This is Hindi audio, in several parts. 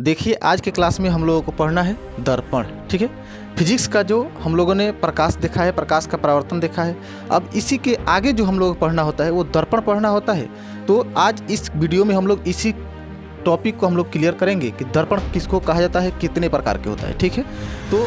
देखिए आज के क्लास में हम लोगों को पढ़ना है दर्पण। ठीक है, फिजिक्स का जो हम लोगों ने प्रकाश देखा है, प्रकाश का परावर्तन देखा है, अब इसी के आगे जो हम लोगों को पढ़ना होता है वो दर्पण पढ़ना होता है। तो आज इस वीडियो में हम लोग इसी टॉपिक को हम लोग क्लियर करेंगे कि दर्पण किसको कहा जाता है, कितने प्रकार के होता है। ठीक है, तो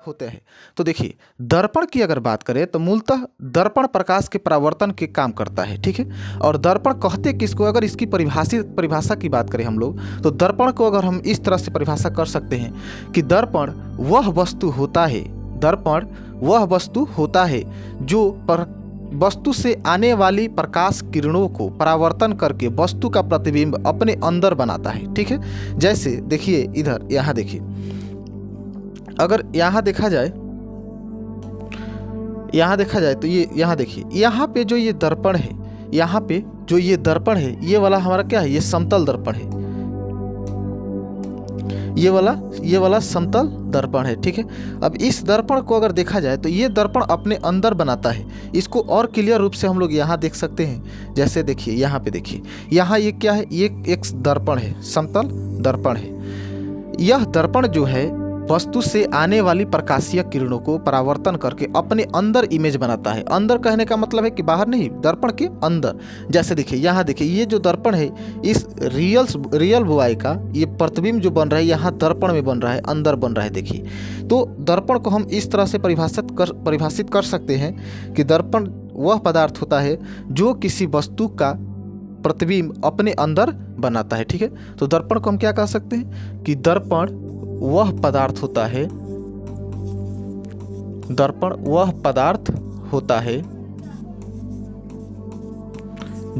होते हैं। तो देखिए दर्पण की अगर बात करें तो मूलतः दर्पण प्रकाश के परावर्तन के काम करता है। ठीक है, और दर्पण कहते किसको, अगर इसकी परिभाषा की बात करें हम लोग तो दर्पण को अगर हम इस तरह से परिभाषा कर सकते हैं कि दर्पण वह वस्तु होता है जो वस्तु से आने वाली प्रकाश किरणों को परावर्तन करके वस्तु का प्रतिबिंब अपने अंदर बनाता है। ठीक है, जैसे देखिए इधर यहाँ देखिए, अगर यहाँ देखा जाए तो ये यहाँ देखिए, यहाँ पे जो ये दर्पण है, यहाँ पे जो ये दर्पण है, ये वाला हमारा क्या है, ये समतल दर्पण है। ये वाला समतल दर्पण है। ठीक है, अब इस दर्पण को अगर देखा जाए तो ये दर्पण अपने अंदर बनाता है। इसको और क्लियर रूप से हम लोग यहाँ देख सकते हैं। जैसे देखिए यहाँ पे देखिए, यहाँ ये क्या है, ये एक दर्पण है, समतल दर्पण है। यह दर्पण जो है वस्तु से आने वाली प्रकाशीय किरणों को परावर्तन करके अपने अंदर इमेज बनाता है। अंदर कहने का मतलब है कि बाहर नहीं, दर्पण के अंदर। जैसे देखिए यहाँ देखिए, ये जो दर्पण है, इस रियल बुआई का ये प्रतिबिंब जो बन रहा है यहाँ दर्पण में बन रहा है, अंदर बन रहा है। देखिए तो दर्पण को हम इस तरह से परिभाषित कर सकते हैं कि दर्पण वह पदार्थ होता है जो किसी वस्तु का प्रतिबिंब अपने अंदर बनाता है। ठीक है, तो दर्पण को हम क्या कह सकते हैं कि दर्पण वह पदार्थ होता है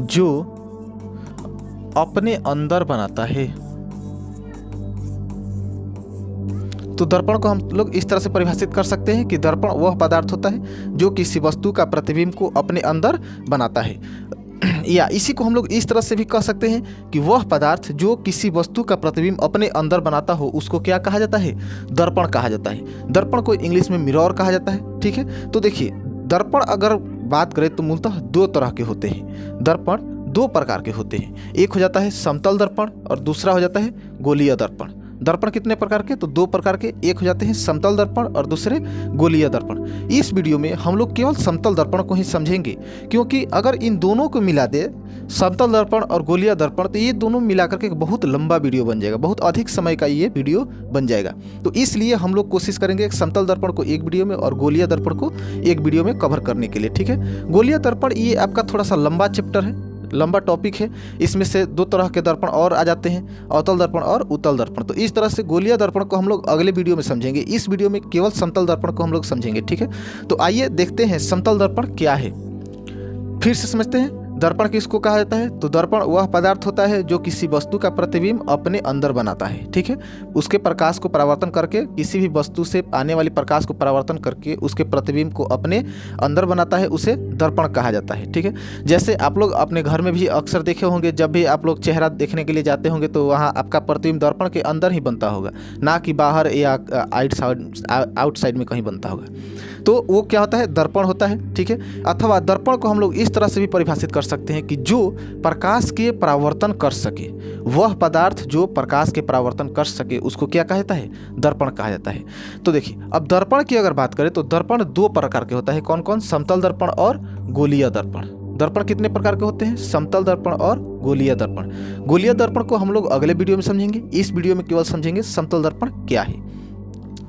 जो अपने अंदर बनाता है। तो दर्पण को हम लोग इस तरह से परिभाषित कर सकते हैं कि दर्पण वह पदार्थ होता है जो किसी वस्तु का प्रतिबिंब को अपने अंदर बनाता है। या इसी को हम लोग इस तरह से भी कह सकते हैं कि वह पदार्थ जो किसी वस्तु का प्रतिबिंब अपने अंदर बनाता हो उसको क्या कहा जाता है, दर्पण कहा जाता है। दर्पण को इंग्लिश में मिरर कहा जाता है। ठीक है, तो देखिए दर्पण अगर बात करें तो मूलतः दो तरह के होते हैं। दर्पण दो प्रकार के होते हैं, एक हो जाता है समतल दर्पण और दूसरा हो जाता है गोलीय दर्पण। दर्पण कितने प्रकार के, तो दो प्रकार के, एक हो जाते हैं समतल दर्पण और दूसरे गोलीय दर्पण। इस वीडियो में हम लोग केवल समतल दर्पण को ही समझेंगे, क्योंकि अगर इन दोनों को मिला दे, समतल दर्पण और गोलीय दर्पण, तो ये दोनों मिलाकर के बहुत लंबा वीडियो बन जाएगा, बहुत अधिक समय का ये वीडियो बन जाएगा। तो इसलिए हम लोग कोशिश करेंगे समतल दर्पण को एक वीडियो में और गोलीय दर्पण को एक वीडियो में कवर करने के लिए। ठीक है, गोलीय दर्पण ये आपका थोड़ा सा लंबा चैप्टर है, लंबा टॉपिक है। इसमें से दो तरह के दर्पण और आ जाते हैं, अवतल दर्पण और उत्तल दर्पण। तो इस तरह से गोलीय दर्पण को हम लोग अगले वीडियो में समझेंगे। इस वीडियो में केवल समतल दर्पण को हम लोग समझेंगे। ठीक है, तो आइए देखते हैं समतल दर्पण क्या है, फिर से समझते हैं। दर्पण किसको कहा जाता है, तो दर्पण वह पदार्थ होता है जो किसी वस्तु का प्रतिबिंब अपने अंदर बनाता है। ठीक है, उसके प्रकाश को परावर्तन करके, किसी भी वस्तु से आने वाली प्रकाश को परावर्तन करके उसके प्रतिबिंब को अपने अंदर बनाता है, उसे दर्पण कहा जाता है। ठीक है, जैसे आप लोग अपने घर में भी अक्सर देखे होंगे, जब भी आप लोग चेहरा देखने के लिए जाते होंगे तो वहाँ आपका प्रतिबिंब दर्पण के अंदर ही बनता होगा, ना कि बाहर या आउटसाइड में कहीं बनता होगा। तो वो क्या होता है, दर्पण होता है। ठीक है, अथवा दर्पण को हम लोग इस तरह से भी परिभाषित कर सकते हैं कि जो प्रकाश के परावर्तन कर सके, वह पदार्थ जो प्रकाश के परावर्तन कर सके उसको क्या कहा जाता है, दर्पण कहा जाता है। तो देखिए अब दर्पण की अगर बात करें तो दर्पण दो प्रकार के होता है। कौन कौन, समतल दर्पण और गोलीय दर्पण। दर्पण कितने प्रकार के होते हैं, समतल दर्पण और गोलीय दर्पण। गोलीय दर्पण को हम लोग अगले वीडियो में समझेंगे, इस वीडियो में केवल समझेंगे समतल दर्पण क्या है।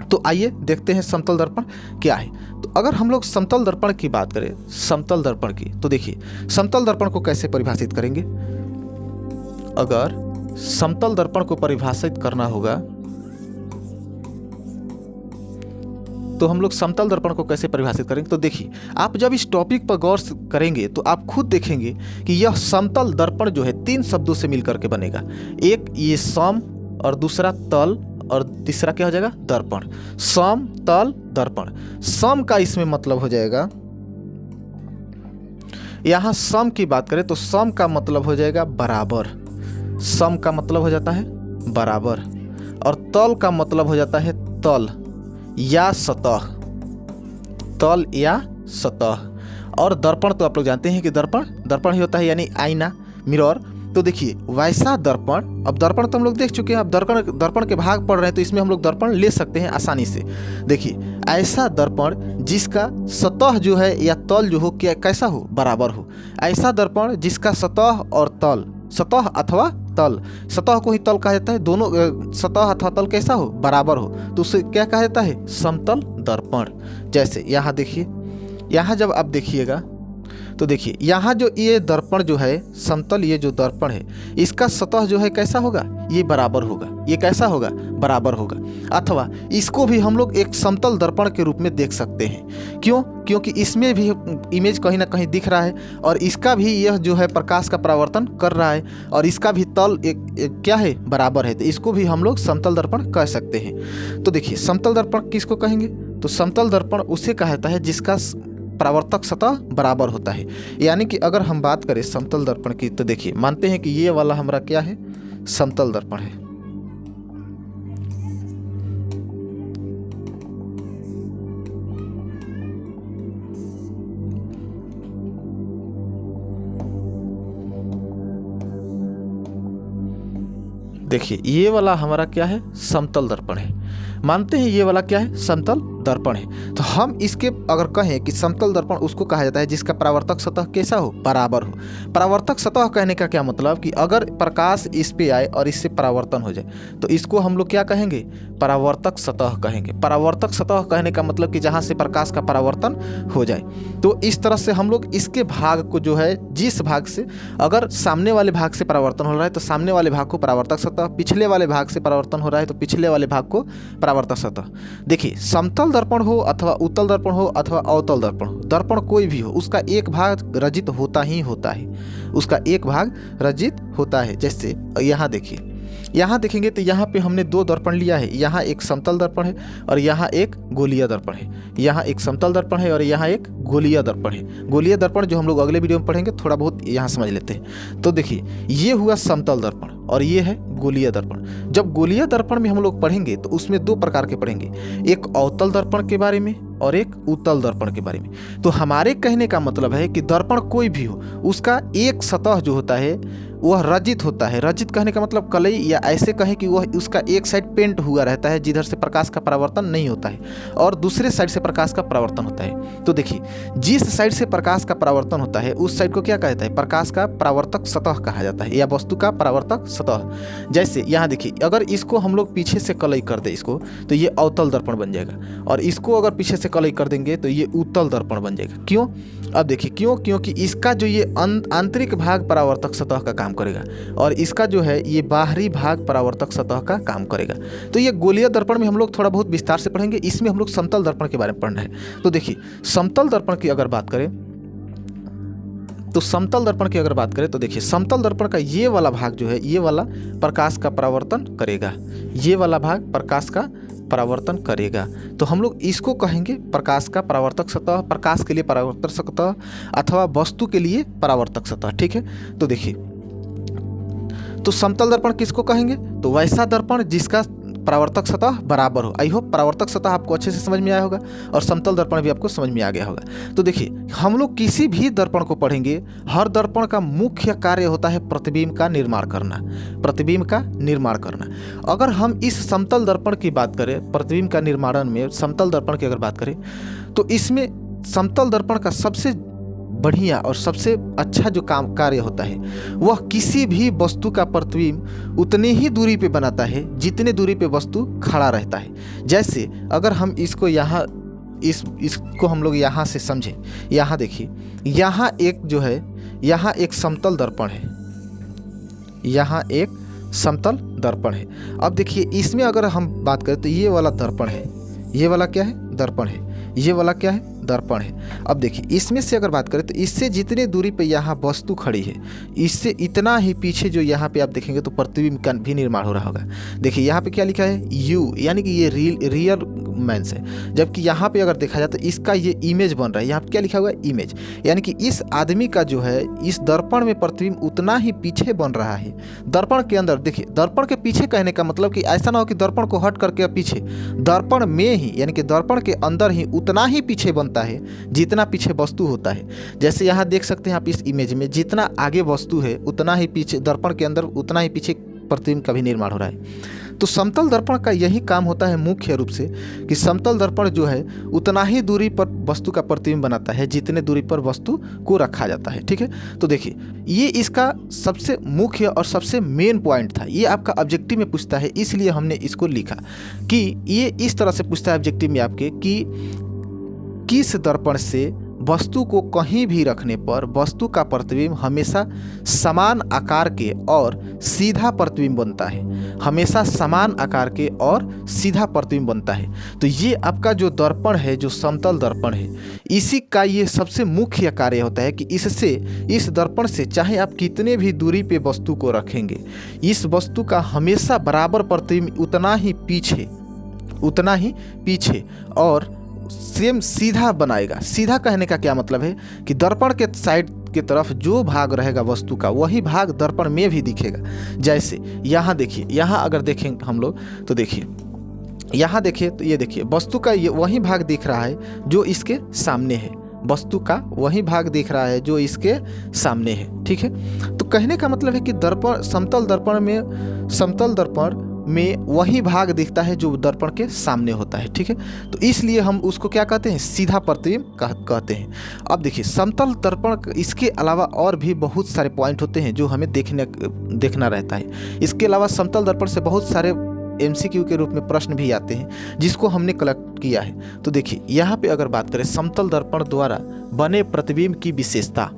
तो आइए देखते हैं समतल दर्पण क्या है। तो अगर हम लोग समतल दर्पण की बात करें, समतल दर्पण की, तो देखिए समतल दर्पण को कैसे परिभाषित करेंगे। अगर समतल दर्पण को परिभाषित करना होगा तो हम लोग समतल दर्पण को कैसे परिभाषित करेंगे। तो देखिए आप जब इस टॉपिक पर गौर करेंगे तो आप खुद देखेंगे कि यह समतल दर्पण जो है तीन शब्दों से मिलकर के बनेगा। एक ये सम, और दूसरा तल, और तीसरा क्या हो जाएगा, दर्पण। सम तल दर्पण। सम का इसमें मतलब हो जाएगा, यहां सम की बात करें तो सम का मतलब हो जाएगा बराबर। सम का मतलब हो जाता है बराबर। और तल का मतलब हो जाता है तल या सतह, तल या सतह। और दर्पण तो आप लोग जानते हैं कि दर्पण ही होता है, यानी आईना, मिरर। तो देखिए वैसा दर्पण, अब दर्पण तो हम लोग देख चुके हैं, अब दर्पण के भाग पढ़ रहे हैं तो इसमें हम लोग दर्पण ले सकते हैं आसानी से। देखिए ऐसा दर्पण जिसका सतह जो है या तल जो हो क्या कैसा हो, बराबर हो। ऐसा दर्पण जिसका सतह और तल, सतह अथवा तल, सतह को ही तल कहा जाता है, दोनों सतह अथवा तल कैसा हो, बराबर हो, तो उसे क्या कहा जाता है, समतल दर्पण। जैसे यहाँ देखिए, यहाँ जब आप देखिएगा तो देखिए यहाँ जो ये दर्पण जो है समतल, ये जो दर्पण है इसका सतह जो है कैसा होगा, ये बराबर होगा। ये कैसा होगा, बराबर होगा। अथवा इसको भी हम लोग एक समतल दर्पण के रूप में देख सकते हैं। क्यों? क्योंकि इसमें भी इमेज कहीं ना कहीं दिख रहा है और इसका भी यह जो है प्रकाश का परावर्तन कर रहा है और इसका भी तल एक क्या है, बराबर है, तो इसको भी हम लोग समतल दर्पण कह सकते हैं। तो देखिए समतल दर्पण किसको कहेंगे, तो समतल दर्पण उसे कहा जाता है जिसका परावर्तक सतह बराबर होता है। यानी कि अगर हम बात करें समतल दर्पण की तो देखिए मानते हैं कि ये वाला हमारा क्या है, समतल दर्पण है। देखिए ये वाला हमारा क्या है, समतल दर्पण है। मानते हैं ये वाला क्या है, समतल दर्पण है। तो हम इसके अगर कहें कि समतल दर्पण उसको कहा जाता है जिसका परावर्तक सतह कैसा हो, बराबर हो। परावर्तक सतह कहने का क्या मतलब कि अगर प्रकाश इस पे आए और इससे परावर्तन हो जाए तो इसको हम लोग क्या कहेंगे, परावर्तक सतह कहेंगे। परावर्तक सतह कहने का मतलब कि जहाँ से प्रकाश का परावर्तन हो जाए। तो इस तरह से हम लोग इसके भाग को जो है, जिस भाग से अगर सामने वाले भाग से परावर्तन हो रहा है तो सामने वाले भाग को परावर्तक सतह, पिछले वाले भाग से परावर्तन हो रहा है तो पिछले वाले भाग को परावर्तक सतह। देखिए समतल दर्पण हो अथवा उत्तल दर्पण हो अथवा अवतल दर्पण हो, दर्पण कोई भी हो उसका एक भाग रजित होता ही होता है, उसका एक भाग रजित होता है। जैसे यहाँ देखिए, यहाँ देखेंगे तो यहाँ पे हमने दो दर्पण लिया है, यहाँ एक समतल दर्पण है और यहाँ एक गोलीय दर्पण है। यहाँ एक समतल दर्पण है और यहाँ एक गोलीय दर्पण है। गोलीय दर्पण जो हम लोग अगले वीडियो में पढ़ेंगे, थोड़ा बहुत यहाँ समझ लेते हैं। तो देखिए ये हुआ समतल दर्पण और ये है गोलीय दर्पण। जब गोलीय दर्पण में हम लोग पढ़ेंगे तो उसमें दो प्रकार के पढ़ेंगे, एक अवतल दर्पण के बारे में और एक उत्तल दर्पण के बारे में। तो हमारे कहने का मतलब है कि दर्पण कोई भी हो उसका एक सतह जो होता है वह रजित होता है। रजित कहने का मतलब कलई, या ऐसे कहें कि वह उसका एक साइड पेंट हुआ रहता है जिधर से प्रकाश का परावर्तन नहीं होता है और दूसरे साइड से प्रकाश का परावर्तन होता है। तो देखिए जिस साइड से प्रकाश का परावर्तन होता है उस साइड को क्या कहता है, प्रकाश का परावर्तक सतह कहा जाता है या वस्तु का परावर्तक सतह। जैसे यहाँ देखिए अगर इसको हम लोग पीछे से कलई कर दे इसको तो ये अवतल दर्पण बन जाएगा और इसको अगर पीछे से कलई कर देंगे तो ये उत्तल दर्पण बन जाएगा। क्यों? अब देखिए क्यों, क्योंकि इसका जो ये आंतरिक भाग परावर्तक सतह का काम करेगा और इसका जो है ये बाहरी भाग परावर्तक सतह का काम करेगा। तो ये गोलीय दर्पण में हम लोग थोड़ा बहुत विस्तार से पढ़ेंगे, इसमें हम लोग समतल दर्पण के बारे में पढ़ना है। तो देखिए समतल दर्पण की अगर बात करें तो देखिए समतल दर्पण का ये वाला भाग जो है, ये वाला प्रकाश का परावर्तन करेगा, ये वाला भाग प्रकाश का परावर्तन करेगा। तो हम लोग इसको कहेंगे प्रकाश का परावर्तक सतह, प्रकाश के लिए परावर्तक सतह अथवा वस्तु के लिए परावर्तक सतह। ठीक है, तो देखिए तो समतल दर्पण किसको कहेंगे, तो वैसा दर्पण जिसका परावर्तक सतह बराबर हो। आई होप परावर्तक सतह आपको अच्छे से समझ में आया होगा और समतल दर्पण भी आपको समझ में आ गया होगा। तो देखिए हम लोग किसी भी दर्पण को पढ़ेंगे, हर दर्पण का मुख्य कार्य होता है प्रतिबिंब का निर्माण करना, प्रतिबिंब का निर्माण करना। अगर हम इस समतल दर्पण की बात करें, प्रतिबिंब का निर्माण में समतल दर्पण की अगर बात करें तो इसमें समतल दर्पण का सबसे बढ़िया और सबसे अच्छा जो काम कार्य होता है वह किसी भी वस्तु का प्रतिबिंब उतनी ही दूरी पे बनाता है जितने दूरी पे वस्तु खड़ा रहता है। जैसे अगर हम इसको यहाँ इसको हम लोग यहाँ से समझें, यहाँ देखिए यहाँ एक जो है, यहाँ एक समतल दर्पण है, यहाँ एक समतल दर्पण है। अब देखिए इसमें अगर हम बात करें तो ये वाला दर्पण है, ये वाला क्या है, दर्पण है, ये वाला क्या है, दर्पण है। अब देखिए इसमें से अगर बात करें तो इससे जितने दूरी पे यहाँ वस्तु खड़ी है इससे इतना ही पीछे जो यहाँ पे आप देखेंगे तो प्रतिबिंब का भी निर्माण हो रहा होगा। देखिए यहाँ पे क्या लिखा है, यू, यानी कि ये रियल वुमेन्स है। जबकि यहाँ पे अगर देखा जाए तो इसका ये इमेज बन रहा है, यहाँ पे क्या लिखा हुआ है, इमेज, यानी कि इस आदमी का जो है इस दर्पण में प्रतिबिंब उतना ही पीछे बन रहा है। दर्पण के अंदर देखिए, दर्पण के पीछे कहने का मतलब कि ऐसा ना हो कि दर्पण को हट करके पीछे, दर्पण में ही यानी कि दर्पण के अंदर ही उतना ही पीछे बनता है जितना पीछे वस्तु होता है। जैसे यहाँ देख सकते हैं आप इस इमेज में, जितना आगे वस्तु है उतना ही पीछे, दर्पण के अंदर उतना ही पीछे प्रतिबिंब का भी निर्माण हो रहा है। तो समतल दर्पण का यही काम होता है मुख्य रूप से कि समतल दर्पण जो है उतना ही दूरी पर वस्तु का प्रतिबिंब बनाता है जितने दूरी पर वस्तु को रखा जाता है। ठीक है, तो देखिए ये इसका सबसे मुख्य और सबसे मेन पॉइंट था। ये आपका ऑब्जेक्टिव में पूछता है, इसलिए हमने इसको लिखा कि ये इस तरह से पूछता है ऑब्जेक्टिव में आपके कि किस दर्पण से वस्तु को कहीं भी रखने पर वस्तु का प्रतिबिंब हमेशा समान आकार के और सीधा प्रतिबिंब बनता है, हमेशा समान आकार के और सीधा प्रतिबिंब बनता है। तो ये आपका जो दर्पण है, जो समतल दर्पण है, इसी का ये सबसे मुख्य कार्य होता है कि इससे, इस दर्पण से चाहे आप कितने भी दूरी पे वस्तु को रखेंगे, इस वस्तु का हमेशा बराबर प्रतिबिंब उतना ही पीछे और सेम सीधा बनाएगा। सीधा कहने का क्या मतलब है कि दर्पण के साइड की तरफ जो भाग रहेगा वस्तु का, वही भाग दर्पण में भी दिखेगा। जैसे यहाँ देखिए, यहाँ अगर देखेंगे हम लोग तो देखिए, यहाँ देखिए तो ये देखिए वस्तु का ये वही भाग दिख रहा है जो इसके सामने है, वस्तु का वही भाग दिख रहा है जो इसके सामने है। ठीक है, तो कहने का मतलब है कि दर्पण, समतल दर्पण में वही भाग दिखता है जो दर्पण के सामने होता है। ठीक है, तो इसलिए हम उसको क्या कहते हैं, सीधा प्रतिबिंब कहते हैं। अब देखिए समतल दर्पण, इसके अलावा और भी बहुत सारे पॉइंट होते हैं जो हमें देखना रहता है। इसके अलावा समतल दर्पण से बहुत सारे MCQ के रूप में प्रश्न भी आते हैं जिसको हमने कलेक्ट किया है। तो देखिए यहाँ पे अगर बात करें समतल दर्पण द्वारा बने प्रतिबिंब की विशेषता,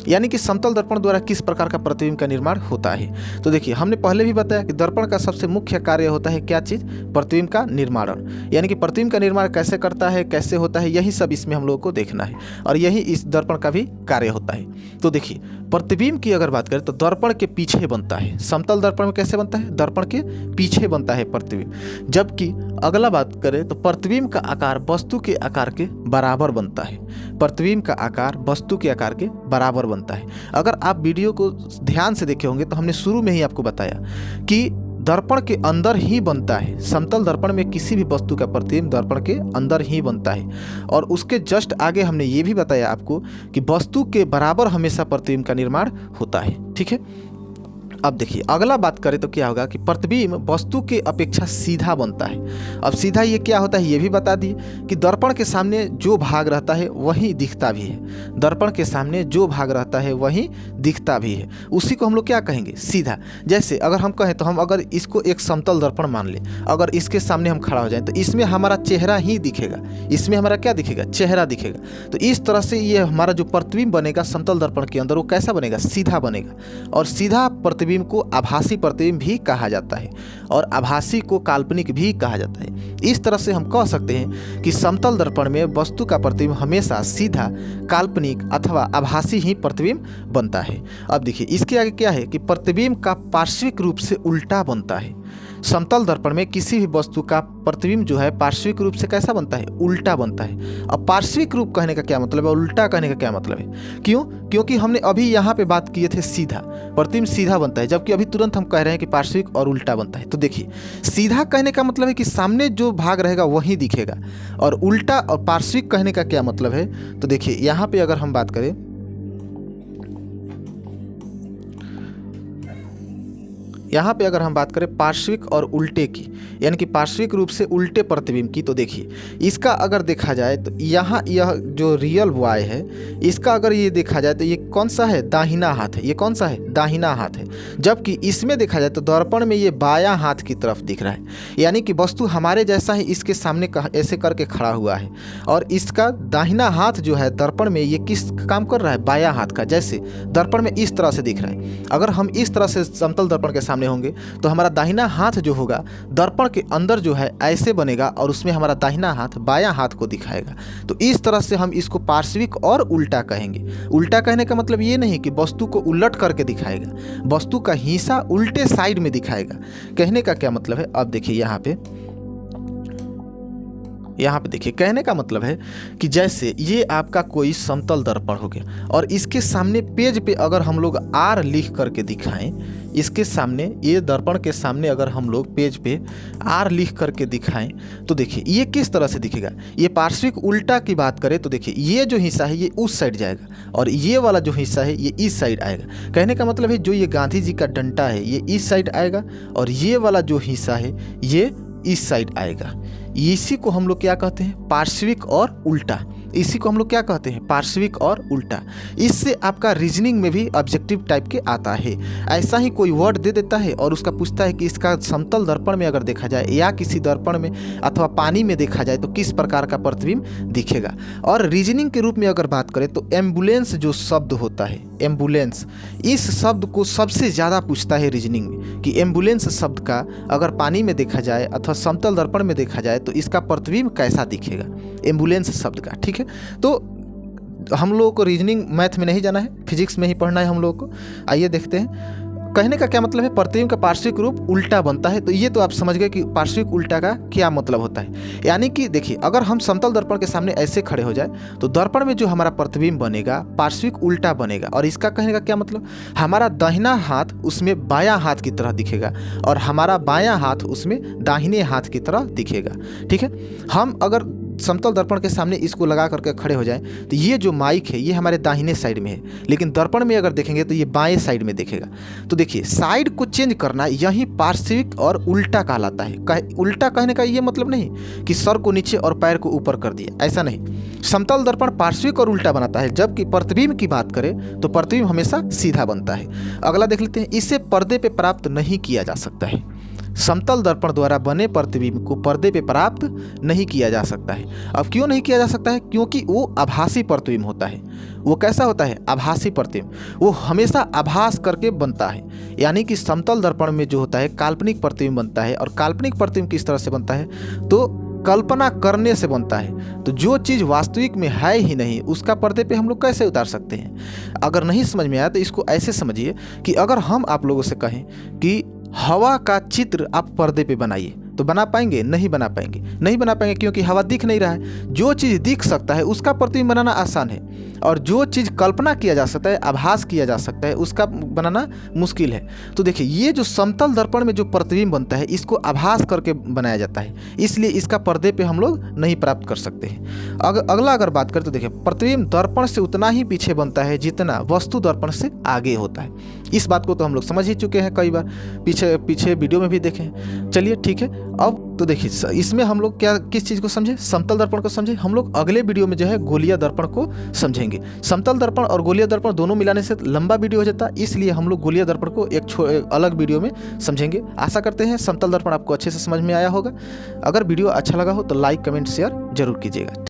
यानी कि समतल दर्पण द्वारा किस प्रकार का प्रतिबिंब का निर्माण होता है। तो देखिए हमने पहले भी बताया कि दर्पण का सबसे मुख्य कार्य होता है क्या चीज़, प्रतिबिंब का निर्माण, यानी कि प्रतिबिंब का निर्माण कैसे करता है, कैसे होता है, यही सब इसमें हम लोगों को देखना है और यही इस दर्पण का भी कार्य होता है। तो देखिए प्रतिबिंब की अगर बात करें तो दर्पण के पीछे बनता है। समतल दर्पण में कैसे बनता है, दर्पण के पीछे बनता है प्रतिबिंब। जबकि अगला बात करें तो प्रतिबिंब का आकार वस्तु के आकार के बराबर बनता है। प्रतिबिंब का आकार वस्तु के आकार के बराबर बनता है। अगर आप वीडियो को ध्यान से देखे होंगे तो हमने शुरू में ही आपको बताया कि दर्पण के अंदर ही बनता है। समतल दर्पण में किसी भी वस्तु का प्रतिबिंब दर्पण के अंदर ही बनता है। और उसके जस्ट आगे हमने ये भी बताया आपको कि वस्तु के बराबर हमेशा प्रतिबिंब का निर्माण होता है। ठीक है, अब देखिए अगला बात करें तो क्या होगा कि प्रतिबिंब वस्तु के अपेक्षा सीधा बनता है। अब सीधा ये क्या होता है ये भी बता दिए कि दर्पण के सामने जो भाग रहता है वही दिखता भी है। दर्पण के सामने जो भाग रहता है वही दिखता भी है, उसी को हम लोग क्या कहेंगे, सीधा। जैसे अगर हम कहें तो हम अगर इसको एक समतल दर्पण मान लें, अगर इसके सामने हम खड़ा हो जाएं तो इसमें हमारा चेहरा ही दिखेगा, इसमें हमारा क्या दिखेगा, चेहरा दिखेगा। तो इस तरह से ये हमारा जो प्रतिबिंब बनेगा समतल दर्पण के अंदर वो कैसा बनेगा, सीधा बनेगा। और सीधा प्रतिबिंब को आभासी प्रतिबिंब भी कहा जाता है और आभासी को काल्पनिक भी कहा जाता है। इस तरह से हम कह सकते हैं कि समतल दर्पण में वस्तु का प्रतिबिंब हमेशा सीधा, काल्पनिक अथवा आभासी ही प्रतिबिंब बनता है। अब देखिए इसके आगे क्या है कि प्रतिबिंब का पार्श्विक रूप से उल्टा बनता है। समतल दर्पण में किसी भी वस्तु का प्रतिबिंब जो है पार्श्विक रूप से कैसा बनता है, उल्टा बनता है। अब पार्श्विक रूप कहने का क्या मतलब है, उल्टा कहने का क्या मतलब है, क्यों, क्योंकि हमने अभी यहाँ पे बात किए थे सीधा, प्रतिबिंब सीधा बनता है, जबकि अभी तुरंत हम कह रहे हैं कि पार्श्विक और उल्टा बनता है। तो देखिए सीधा कहने का मतलब है कि सामने जो भाग रहेगा वही दिखेगा, और उल्टा और पार्श्विक कहने का क्या मतलब है। तो देखिए यहाँ पे अगर हम बात करें, यहाँ पे अगर हम बात करें पार्श्विक और उल्टे की, यानी कि पार्श्विक रूप से उल्टे प्रतिबिंब की, तो देखिए इसका अगर देखा जाए तो यहाँ यह जो रियल बॉय है इसका अगर ये देखा जाए तो ये कौन सा है, दाहिना हाथ है। ये कौन सा है, दाहिना हाथ है। जबकि इसमें देखा जाए तो दर्पण में ये बायां हाथ की तरफ दिख रहा है, यानी कि वस्तु हमारे जैसा ही इसके सामने ऐसे करके खड़ा हुआ है और इसका दाहिना हाथ जो है दर्पण में ये किस काम कर रहा है, बायां हाथ का। जैसे दर्पण में इस तरह से दिख रहा है, अगर हम इस तरह से समतल दर्पण के सामने होंगे तो हमारा दाहिना हाथ जो होगा दर्पण के अंदर जो है ऐसे बनेगा और उसमें हमारा दाहिना हाथ बायां हाथ को दिखाएगा। तो इस तरह से हम इसको पार्श्विक और उल्टा कहेंगे। उल्टा कहने का मतलब ये नहीं कि वस्तु को उलट करके दिखाएगा, वस्तु का हिस्सा उल्टे साइड में दिखाएगा। कहने का क्या मतलब है, अब देखिए यहाँ पे देखिए, कहने का मतलब है कि जैसे ये आपका कोई समतल दर्पण हो गया और इसके सामने पेज पे अगर हम लोग आर लिख करके दिखाएं, इसके सामने, ये दर्पण के सामने अगर हम लोग पेज पे आर लिख करके दिखाएं तो देखिए ये किस तरह से दिखेगा। ये पार्श्विक उल्टा की बात करें तो देखिए ये जो हिस्सा है ये उस साइड जाएगा और ये वाला जो हिस्सा है ये इस साइड आएगा। कहने का मतलब है जो ये गांधी जी का डंडा है ये इस साइड आएगा और ये वाला जो हिस्सा है ये इस साइड आएगा। इसी को हम लोग क्या कहते हैं, पार्श्विक और उल्टा। इसी को हम लोग क्या कहते हैं, पार्श्विक और उल्टा। इससे आपका रीजनिंग में भी ऑब्जेक्टिव टाइप के आता है। ऐसा ही कोई वर्ड दे देता है और उसका पूछता है कि इसका समतल दर्पण में अगर देखा जाए या किसी दर्पण में अथवा पानी में देखा जाए तो किस प्रकार का प्रतिबिंब दिखेगा। और रीजनिंग के रूप में अगर बात करें तो एम्बुलेंस जो शब्द होता है, एम्बुलेंस, इस शब्द को सबसे ज़्यादा पूछता है रीजनिंग में कि एम्बुलेंस शब्द का अगर पानी में देखा जाए अथवा समतल दर्पण में देखा जाए तो इसका प्रतिबिंब कैसा दिखेगा, एम्बुलेंस शब्द का। ठीक है, तो हम लोगों को रीजनिंग मैथ में नहीं जाना है, फिजिक्स में ही पढ़ना है हम लोगों को। आइए देखते हैं कहने का क्या मतलब है, प्रतिबिंब का पार्श्विक रूप उल्टा बनता है। तो ये तो आप समझ गए कि पार्श्विक उल्टा का क्या मतलब होता है। यानी कि देखिए, अगर हम समतल दर्पण के सामने ऐसे खड़े हो जाए तो दर्पण में जो हमारा प्रतिबिंब बनेगा पार्श्विक उल्टा बनेगा। और इसका कहने का क्या मतलब, हमारा दाहिना हाथ उसमें बायां हाथ की तरह दिखेगा और हमारा बायां हाथ उसमें दाहिने हाथ की तरह दिखेगा। ठीक है, हम अगर समतल दर्पण के सामने इसको लगा करके खड़े हो जाएं तो ये जो माइक है ये हमारे दाहिने साइड में है, लेकिन दर्पण में अगर देखेंगे तो ये बाएं साइड में दिखेगा। तो देखिए, साइड को चेंज करना यही पार्श्विक और उल्टा कहलाता है। उल्टा कहने का ये मतलब नहीं कि सर को नीचे और पैर को ऊपर कर दिया, ऐसा नहीं। समतल दर्पण पार्श्विक और उल्टा बनाता है, जबकि प्रतिबिंब की बात करें तो प्रतिबिंब हमेशा सीधा बनता है। अगला देख लेते हैं, इसे पर्दे पे प्राप्त नहीं किया जा सकता है। समतल दर्पण द्वारा बने प्रतिबिंब को पर्दे पे प्राप्त नहीं किया जा सकता है। अब क्यों नहीं किया जा सकता है, क्योंकि वो आभासी प्रतिबिंब होता है। वो कैसा होता है, आभासी प्रतिबिंब, वो हमेशा आभास करके बनता है। यानी कि समतल दर्पण में जो होता है काल्पनिक प्रतिबिंब बनता है। और काल्पनिक प्रतिबिंब किस तरह से बनता है, तो कल्पना करने से बनता है। तो जो चीज़ वास्तविक में है ही नहीं उसका पर्दे पे हम लोग कैसे उतार सकते हैं। अगर नहीं समझ में आया तो इसको ऐसे समझिए कि अगर हम आप लोगों से कहें कि हवा का चित्र आप पर्दे पे बनाइए तो बना पाएंगे, नहीं बना पाएंगे। नहीं बना पाएंगे क्योंकि हवा दिख नहीं रहा है। जो चीज़ दिख सकता है उसका प्रतिबिंब बनाना आसान है और जो चीज़ कल्पना किया जा सकता है, आभास किया जा सकता है, उसका बनाना मुश्किल है। तो देखिए, ये जो समतल दर्पण में जो प्रतिबिंब बनता है इसको आभास करके बनाया जाता है, इसलिए इसका पर्दे पे हम लोग नहीं प्राप्त कर सकते हैं। अगला अगर बात करें तो देखिए, प्रतिबिंब दर्पण से उतना ही पीछे बनता है जितना वस्तु दर्पण से आगे होता है। इस बात को तो हम लोग समझ ही चुके हैं, कई बार पीछे वीडियो में भी देखें। चलिए ठीक है, अब तो देखिए इसमें हम लोग क्या किस चीज़ को समझे, समतल दर्पण को समझे। हम लोग अगले वीडियो में जो है गोलीय दर्पण को समझेंगे। समतल दर्पण और गोलीय दर्पण दोनों मिलाने से लंबा वीडियो हो जाता है, इसलिए हम लोग गोलीय दर्पण को एक अलग वीडियो में समझेंगे। आशा करते हैं समतल दर्पण आपको अच्छे से समझ में आया होगा। अगर वीडियो अच्छा लगा हो तो लाइक, कमेंट, शेयर जरूर कीजिएगा।